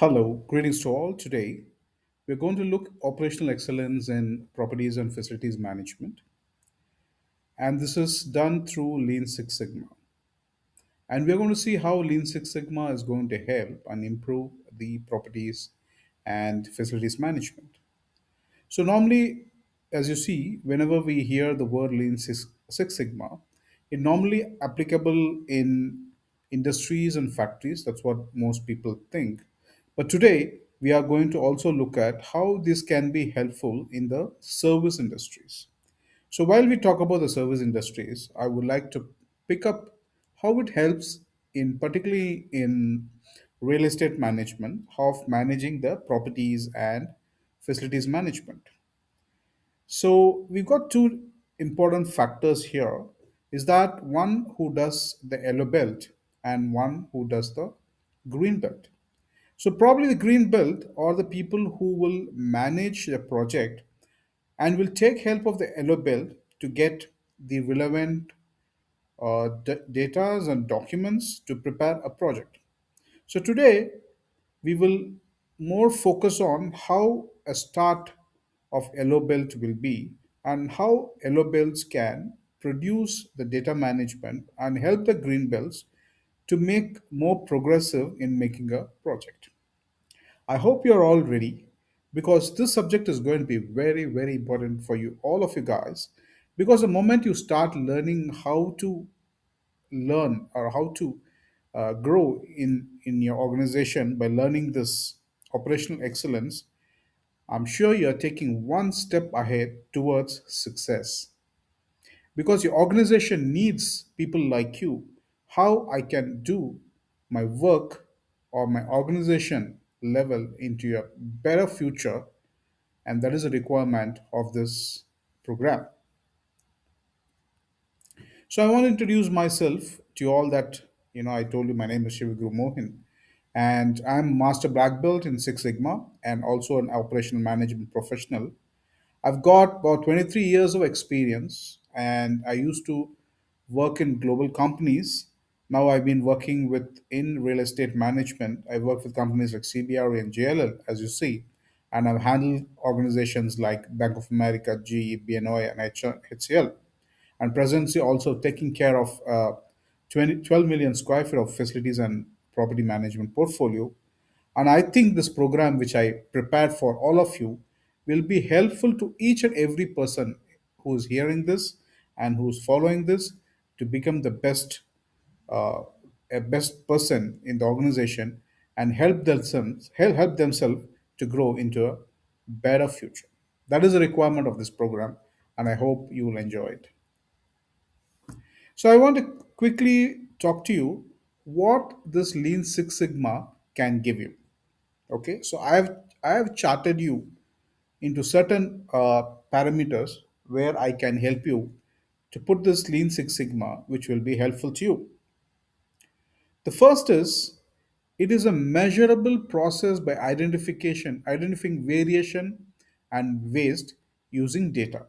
Hello, greetings to all. Today, we're going to look operational excellence in properties and facilities management, and this is done through Lean Six Sigma. And we're going to see how Lean Six Sigma is going to help and improve the properties and facilities management. So normally, as you see, whenever we hear the word Six Sigma, it normally applicable in industries and factories. That's what most people think. But today, we are going to also look at how this can be helpful in the service industries. So while we talk about the service industries, I would like to pick up how it helps in particularly in real estate management, of managing the properties and facilities management. So we've got two important factors here is that one who does the yellow belt and one who does the green belt. So probably the green belt are the people who will manage the project and will take help of the yellow belt to get the relevant data and documents to prepare a project. So today we will more focus on how a start of yellow belt will be and how yellow belts can produce the data management and help the green belts to make more progressive in making a project. I hope you're all ready because this subject is going to be very, very important for you, all of you guys. Because the moment you start learning how to learn or how to grow in your organization by learning this operational excellence, I'm sure you're taking one step ahead towards success because your organization needs people like you. How I can do my work or my organization level into a better future, and that is a requirement of this program. So I want to introduce myself to you all that I told you my name is Shivaguru Mohin and I'm master black belt in Six Sigma and also an operational management professional. I've got about 23 years of experience and I used to work in global companies. Now I've been working with in real estate management. I work with companies like CBRE and JLL, as you see, and I've handled organizations like Bank of America, GE, BNO, and HCL. And presently also taking care of 12 million square feet of facilities and property management portfolio. And I think this program, which I prepared for all of you, will be helpful to each and every person who is hearing this and who's following this to become the uh, best person in the organization and help themselves to grow into a better future. That is a requirement of this program, and I hope you will enjoy it. So I want to quickly talk to you what this Lean Six Sigma can give you. Okay, so I have charted you into certain parameters where I can help you to put this Lean Six Sigma, which will be helpful to you. The first is it is a measurable process by identifying variation and waste using data.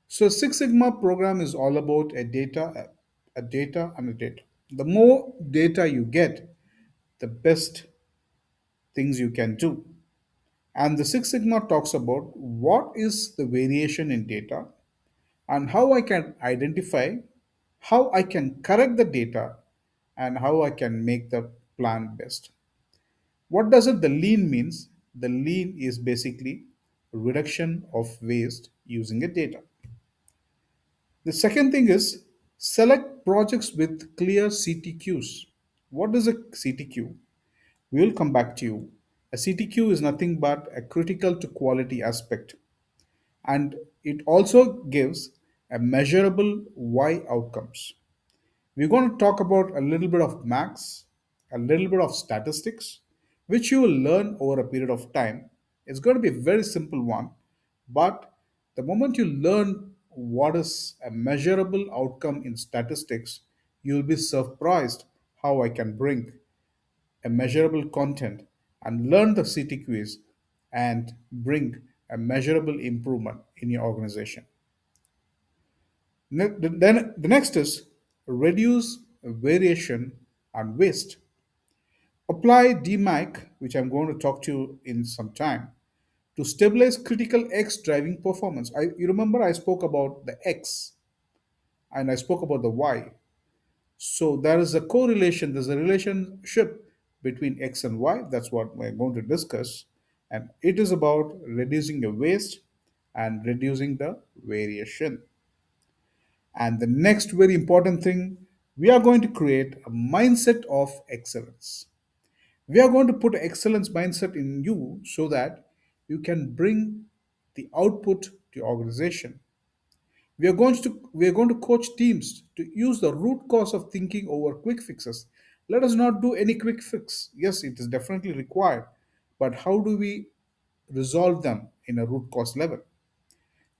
So Six Sigma program is all about a data and a data. The more data you get, the best things you can do. And the Six Sigma talks about what is the variation in data and how I can identify, how I can correct the data, and how I can make the plan best. What does it the lean means? The lean is basically reduction of waste using a data. The second thing is select projects with clear CTQs. What is a CTQ? We will come back to you. A CTQ is nothing but a critical to quality aspect, and it also gives a measurable Y outcomes. We're going to talk about a little bit of max, a little bit of statistics, which you will learn over a period of time. It's going to be a very simple one, but the moment you learn what is a measurable outcome in statistics, you'll be surprised how I can bring a measurable content and learn the CTQs and bring a measurable improvement in your organization. Then the next is reduce variation and waste. Apply DMAC, which I'm going to talk to you in some time, to stabilize critical X driving performance. You remember I spoke about the X and I spoke about the Y. So there is a correlation, there's a relationship between X and Y. That's what we're going to discuss. And it is about reducing the waste and reducing the variation. And the next very important thing, we are going to create a mindset of excellence. We are going to put excellence mindset in you so that you can bring the output to your organization. We are going to coach teams to use the root cause of thinking over quick fixes. Let us not do any quick fix. Yes, it is definitely required, but how do we resolve them in a root cause level?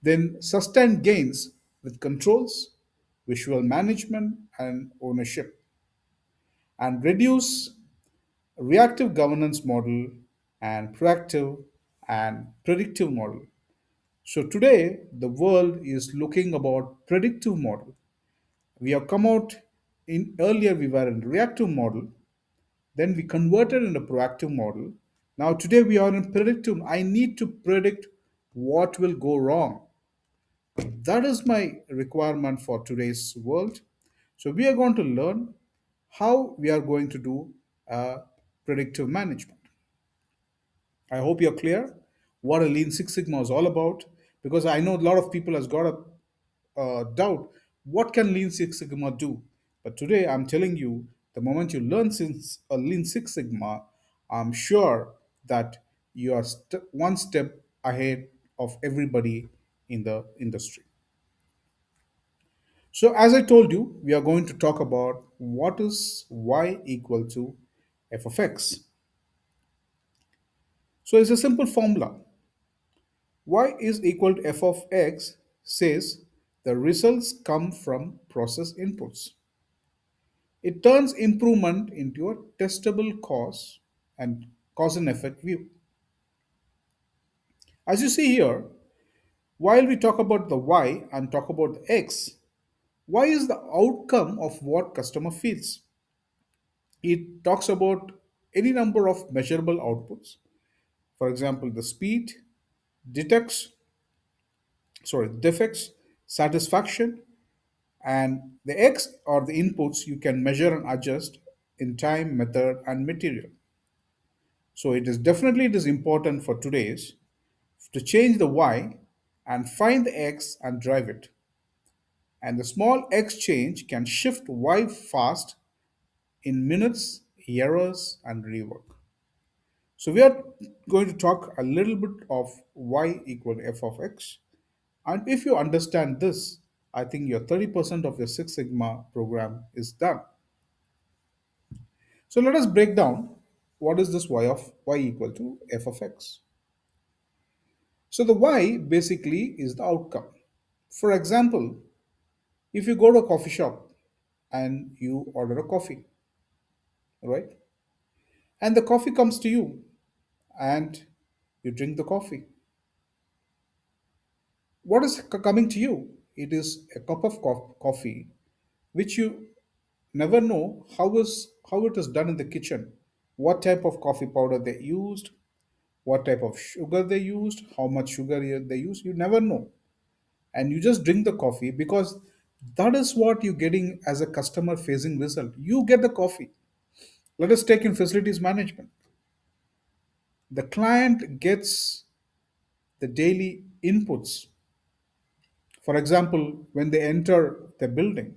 Then sustain gains with controls, visual management, and ownership, and reduce reactive governance model and proactive and predictive model. So today the world is looking about predictive model. We have come out in earlier we were in reactive model, then we converted in a proactive model. Now today we are in predictive. I need to predict what will go wrong. That is my requirement for today's world. So we are going to learn how we are going to do predictive management. I hope you're clear what a Lean Six Sigma is all about, because I know a lot of people has got a doubt what can Lean Six Sigma do. But today I'm telling you, the moment you learn since a Lean Six Sigma, I'm sure that you are one step ahead of everybody in the industry. So as I told you, we are going to talk about what is y equal to f of x. So it's a simple formula. Y is equal to f of x says the results come from process inputs. It turns improvement into a testable cause and effect view. As you see here, while we talk about the y and talk about the x, y is the outcome of what customer feels. It talks about any number of measurable outputs. For example, the speed, detects, defects, satisfaction, and the X or the inputs you can measure and adjust in time, method, and material. So it is important for today's to change the Y and find the X and drive it. And the small X change can shift Y fast in minutes, errors, and rework. So we are going to talk a little bit of Y equal to f of x. And if you understand this, I think your 30% of your Six Sigma program is done. So let us break down what is this y equal to f of x. So the y basically is the outcome. For example, if you go to a coffee shop and you order a coffee, right? And the coffee comes to you and you drink the coffee. What is coming to you? It is a cup of coffee which you never know how it is done in the kitchen, what type of coffee powder they used, what type of sugar they used, how much sugar they used. You never know, and you just drink the coffee because that is what you're getting as a customer facing result. You get the coffee. Let us take in facilities management. The client gets the daily inputs. For example, when they enter the building,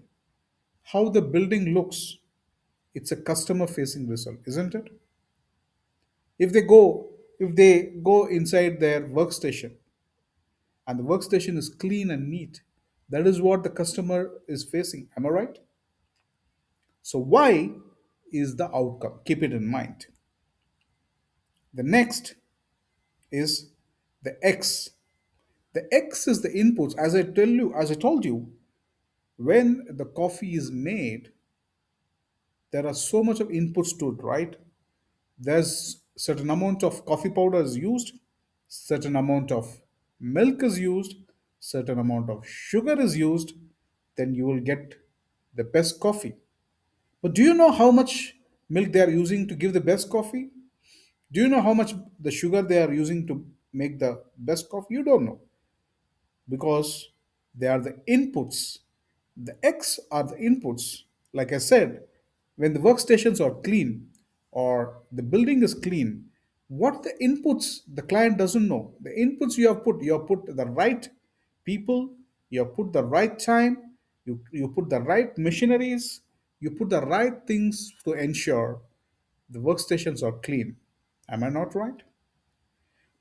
how the building looks, it's a customer facing result, isn't it? If they go inside their workstation and the workstation is clean and neat, that is what the customer is facing. Am I right? So y is the outcome. Keep it in mind. The next is the x. The x is the inputs. As I told you, when the coffee is made, there are so much of inputs to it, right? There's certain amount of coffee powder is used, certain amount of milk is used, certain amount of sugar is used, then you will get the best coffee. But do you know how much milk they are using to give the best coffee? Do you know how much the sugar they are using to make the best coffee? You don't know, because they are the inputs. The X are the inputs. Like I said, when the workstations are clean or the building is clean, what the inputs the client doesn't know. The inputs you have put the right people, you have put the right time, you put the right machineries, you put the right things to ensure the workstations are clean. Am I not right?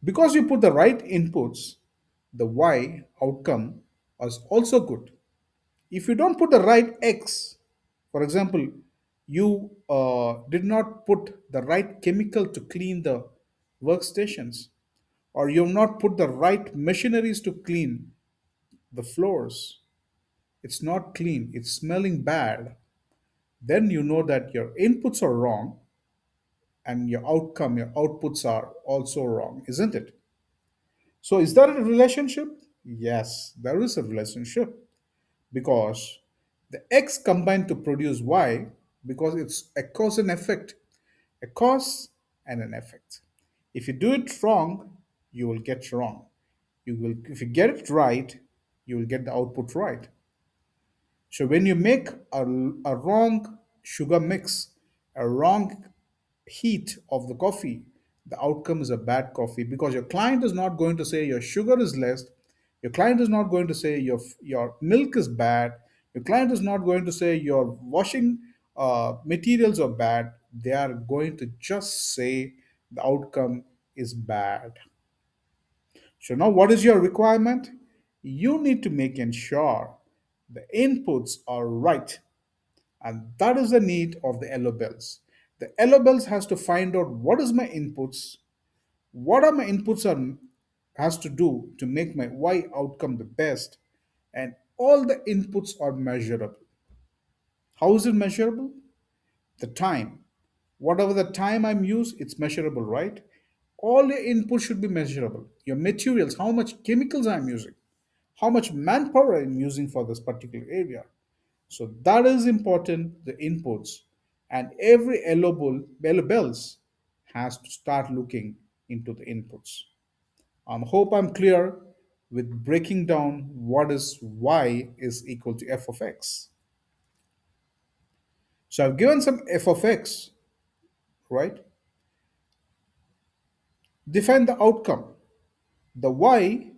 Because you put the right inputs, the Y outcome is also good. If you don't put the right X, for example, you did not put the right chemical to clean the workstations, or you have not put the right machineries to clean the floors, it's not clean, it's smelling bad, then you know that your inputs are wrong and your outcome, your outputs are also wrong, isn't it? So, is there a relationship? Yes, there is a relationship, because the X combine to produce Y, because it's a cause and effect, a cause and an effect. If you do it wrong, you will get wrong. You will, if you get it right, you will get the output right. So when you make a wrong sugar mix, a wrong heat of the coffee, the outcome is a bad coffee, because your client is not going to say your sugar is less. Your client is not going to say your milk is bad. Your client is not going to say your washing materials are bad. They are going to just say the outcome is bad. So now what is your requirement? You need to make ensure the inputs are right, and that is the need of the LO bells. The LO bells has to find out what is my inputs, what are my inputs are has to do to make my Y outcome the best, and all the inputs are measurable. How is it measurable? The time. Whatever the time I'm used, it's measurable, right? All your inputs should be measurable. Your materials, how much chemicals I'm using, how much manpower I'm using for this particular area. So that is important, the inputs. And every yellow bells has to start looking into the inputs. I hope I'm clear with breaking down what is y is equal to f of x. So I've given some f of x, right? Define the outcome. The y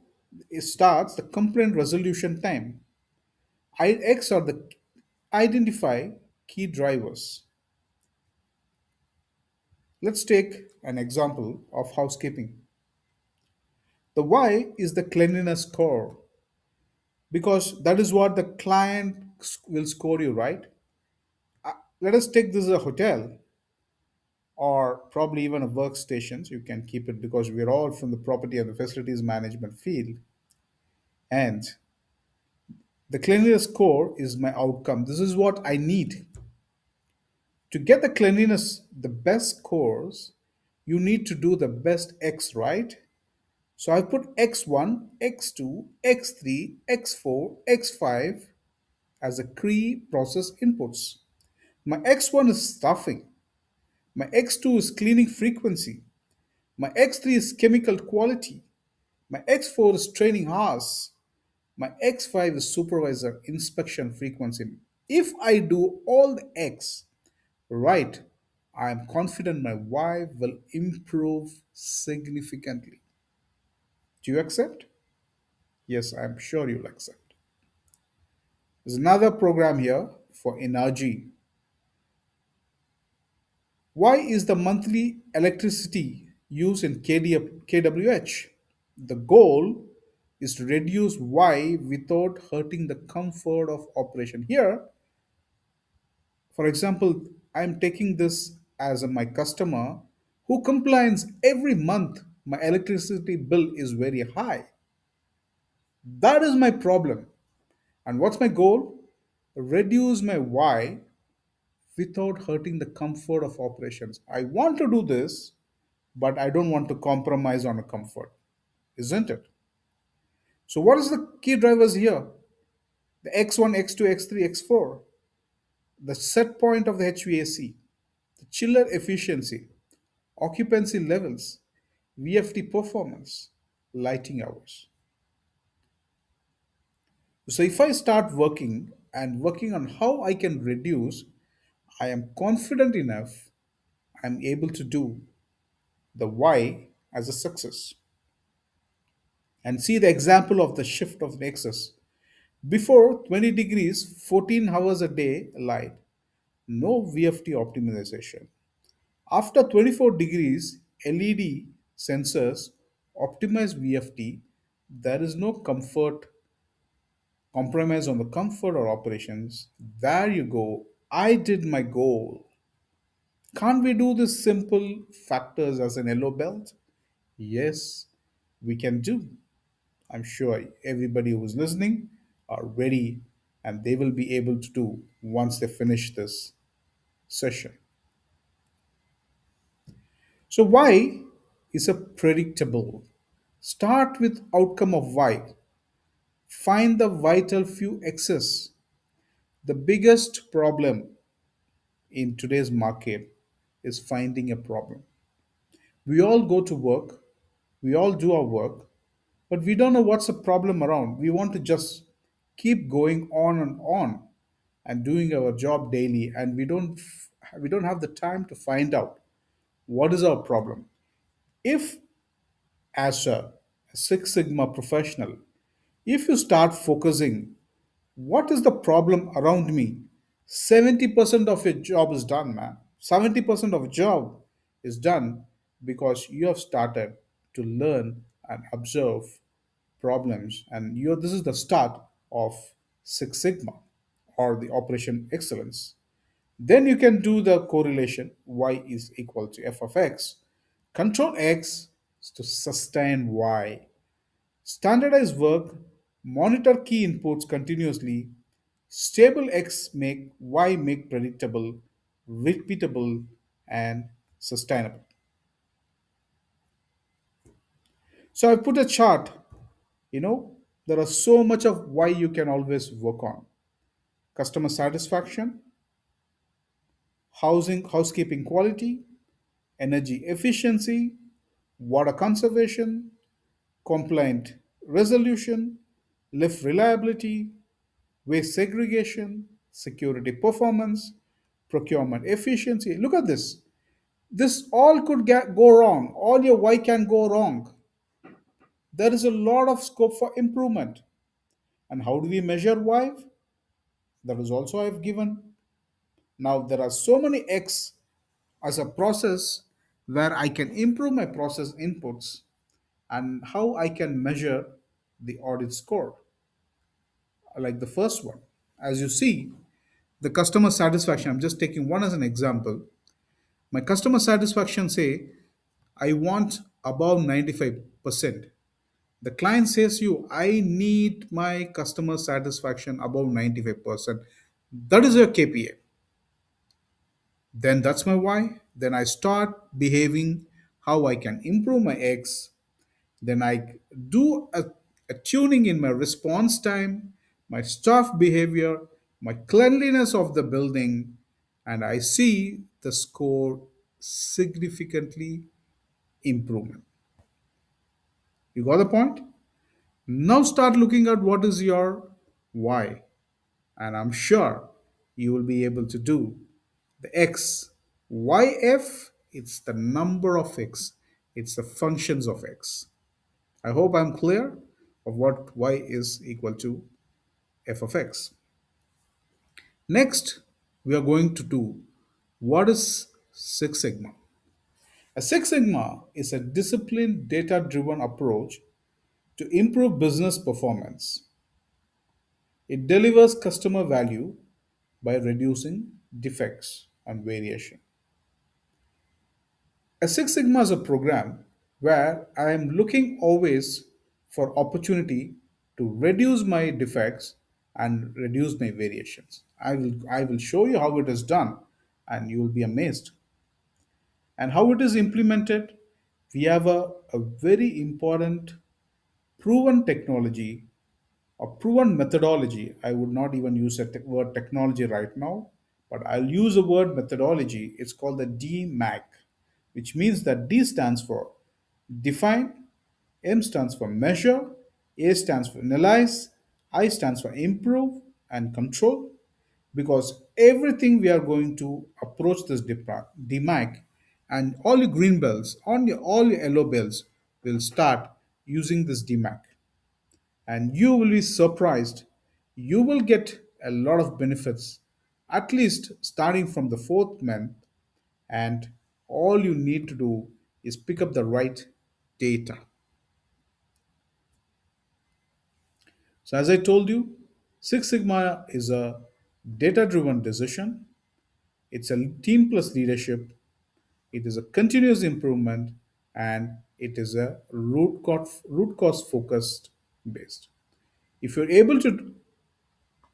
starts the component resolution time. X are the identify key drivers. Let's take an example of housekeeping. The Y is the cleanliness score, because that is what the client will score you, right? Let us take this as a hotel, or probably even a workstation. You can keep it, because we're all from the property and the facilities management field. And the cleanliness score is my outcome. This is what I need. To get the cleanliness, the best scores, you need to do the best X, right? So I put X1, X2, X3, X4, X5 as the key process inputs. My X1 is stuffing. My X2 is cleaning frequency. My X3 is chemical quality. My X4 is training hours. My X5 is supervisor inspection frequency. If I do all the X right, I am confident my Y will improve significantly. Do you accept? Yes, I'm sure you'll accept. There's another program here for energy. Why is the monthly electricity use in kWh? The goal is to reduce Y without hurting the comfort of operation. Here, for example, I'm taking this as my customer who complains every month my electricity bill is very high. That is my problem. And what's my goal? Reduce my Y without hurting the comfort of operations. I want to do this, but I don't want to compromise on a comfort, isn't it? So, what is the key drivers here? The X1, X2, X3, X4, the set point of the HVAC, the chiller efficiency, occupancy levels, VFT performance, lighting hours. So if I start working on how I can reduce, I am confident enough I'm able to do the why as a success. And see the example of the shift of nexus. Before 20 degrees, 14 hours a day light, no VFT optimization. After 24 degrees, LED sensors optimize VFT. There is no comfort compromise on the comfort or operations. There you go. I did my goal. Can't we do this simple factors as an yellow belt? Yes, we can do. I'm sure everybody who's listening are ready and they will be able to do once they finish this session. So why is a predictable. Start with outcome of why. Find the vital few excess. The biggest problem in today's market is finding a problem. We all go to work, we all do our work, but we don't know what's the problem around. We want to just keep going on and doing our job daily, and we don't have the time to find out what is our problem. If as a Six Sigma professional, if you start focusing what is the problem around me, 70% of your job is done, man. 70% of job is done because you have started to learn and observe problems, and this is the start of Six Sigma or the operation excellence. Then you can do the correlation y is equal to f of x. Control x is to sustain y. Standardize work, monitor key inputs continuously. Stable x make y make predictable, repeatable, and sustainable. So I put a chart. You know, there are so much of why you can always work on. Customer satisfaction, housekeeping quality, energy efficiency, water conservation, complaint resolution, lift reliability, waste segregation, security performance, procurement efficiency. Look at this. This all could go wrong. All your why can go wrong. There is a lot of scope for improvement. And how do we measure why? That is also I've given. Now there are so many X as a process where I can improve my process inputs and how I can measure the audit score. Like the first one. As you see, the customer satisfaction, I'm just taking one as an example. My customer satisfaction say, I want above 95%. The client says you, I need my customer satisfaction above 95%. That is your KPI. Then that's my why. Then I start behaving how I can improve my X. Then I do a tuning in my response time, my staff behavior, my cleanliness of the building, and I see the score significantly improvement. You got the point? Now start looking at what is your why, and I'm sure you will be able to do the X. YF, it's the number of X, it's the functions of X. I hope I'm clear of what Y is equal to f of X. Next, we are going to do what is Six Sigma. A Six Sigma is a disciplined, data driven approach to improve business performance. It delivers customer value by reducing defects and variation. A Six Sigma is a program where I am looking always for opportunity to reduce my defects and reduce my variations. I will show you how it is done and you will be amazed. And how it is implemented, we have a very important proven technology or proven methodology. I would not even use a word technology right now, but I'll use a word methodology. It's called the DMAC, which means that D stands for define, M stands for measure, A stands for analyze, I stands for improve and control, because everything we are going to approach this DMAC, and all your green bells, all your yellow bells will start using this DMAC, and you will be surprised. You will get a lot of benefits, at least starting from the fourth month, and all you need to do is pick up the right data. So, as I told you, Six Sigma is a data driven decision, it's a team plus leadership, it is a continuous improvement, and it is a root cause focused based. If you're able to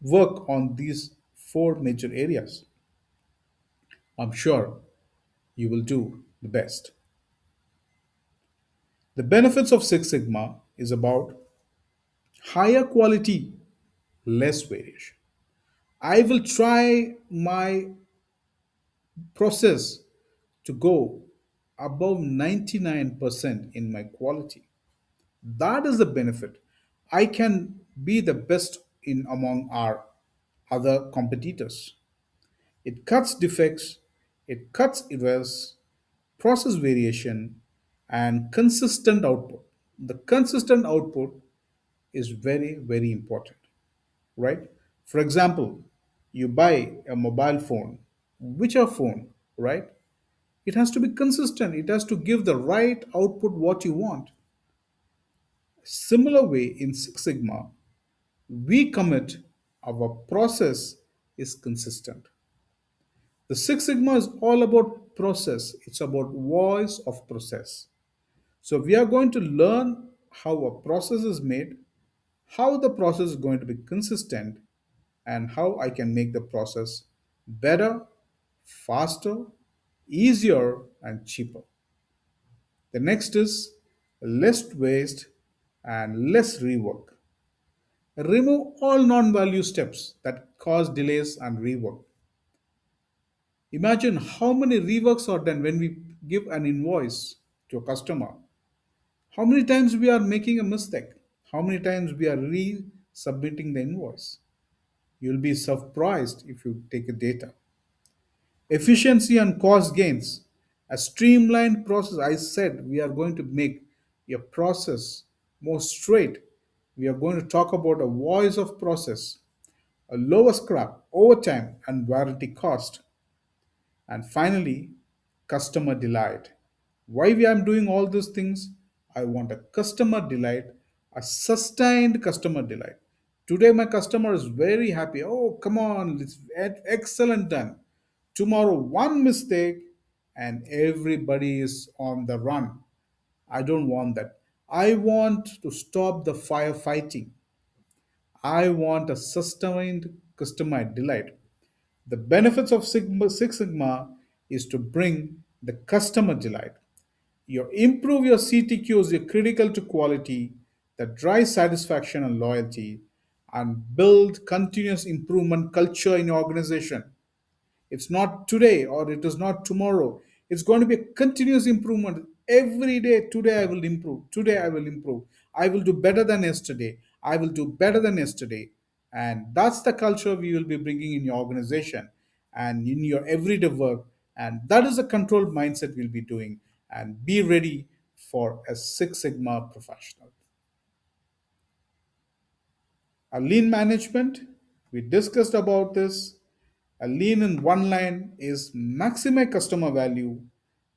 work on these four major areas, I'm sure you will do the best. The benefits of Six Sigma is about higher quality, less variation. I will try my process to go above 99% in my quality. That is the benefit. I can be the best in among our other competitors. It cuts defects, it cuts errors, process variation, and consistent output. The consistent output is very, very important, right? For example, you buy a mobile phone, whichever phone, right? It has to be consistent, it has to give the right output what you want. Similar way in Six Sigma, we commit our process is consistent. The Six Sigma is all about process, it's about voice of process. So we are going to learn how a process is made, how the process is going to be consistent, and how I can make the process better, faster, easier, and cheaper. The next is less waste and less rework. Remove all non value steps that cause delays and rework. Imagine how many reworks are done when we give an invoice to a customer. How many times we are making a mistake? How many times we are resubmitting the invoice? You'll be surprised if you take the data. Efficiency and cost gains. A streamlined process. I said we are going to make your process more straight. We are going to talk about a voice of process, a lower scrap, overtime, and warranty cost. And finally, customer delight. Why we am doing all these things? I want a customer delight, a sustained customer delight. Today my customer is very happy. Oh, come on, it's excellent done. Tomorrow one mistake and everybody is on the run. I don't want that. I want to stop the firefighting. I want a sustained customer delight. The benefits of Six Sigma is to bring the customer delight. You improve your CTQs, you're critical to quality that drives satisfaction and loyalty, and build continuous improvement culture in your organization. It's not today or it is not tomorrow. It's going to be a continuous improvement. Every day, today I will improve. Today I will improve. I will do better than yesterday. I will do better than yesterday. And that's the culture we will be bringing in your organization and in your everyday work. And that is the controlled mindset we'll be doing. And be ready for a Six Sigma professional. A lean management, we discussed about this. A lean in one line is maximize customer value,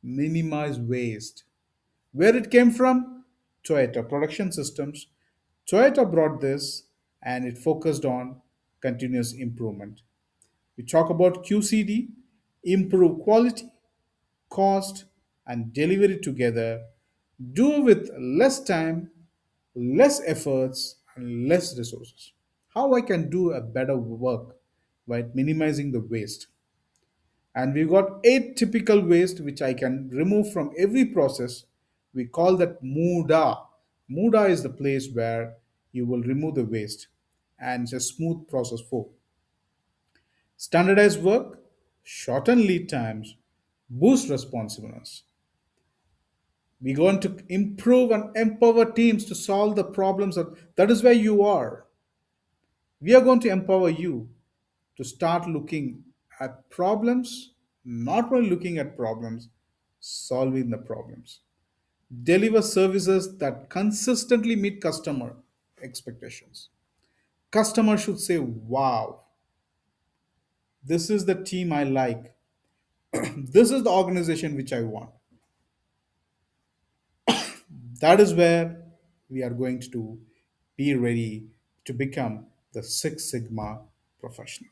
minimize waste. Where it came from? Toyota Production Systems. Toyota brought this and it focused on continuous improvement. We talk about QCD, improve quality, cost, and delivery together. Do with less time, less efforts, and less resources. How I can do a better work by minimizing the waste. And we've got 8 typical waste which I can remove from every process. We call that Muda. Muda is the place where you will remove the waste and it's a smooth process for. Standardized work. shorten lead times, boost responsiveness. We're going to improve and empower teams to solve the problems. That is where you are. We are going to empower you to start looking at problems, not only looking at problems, solving the problems. Deliver services that consistently meet customer expectations. Customer should say, wow, this is the team I like. This is the organization which I want. That is where we are going to be ready to become the Six Sigma professional.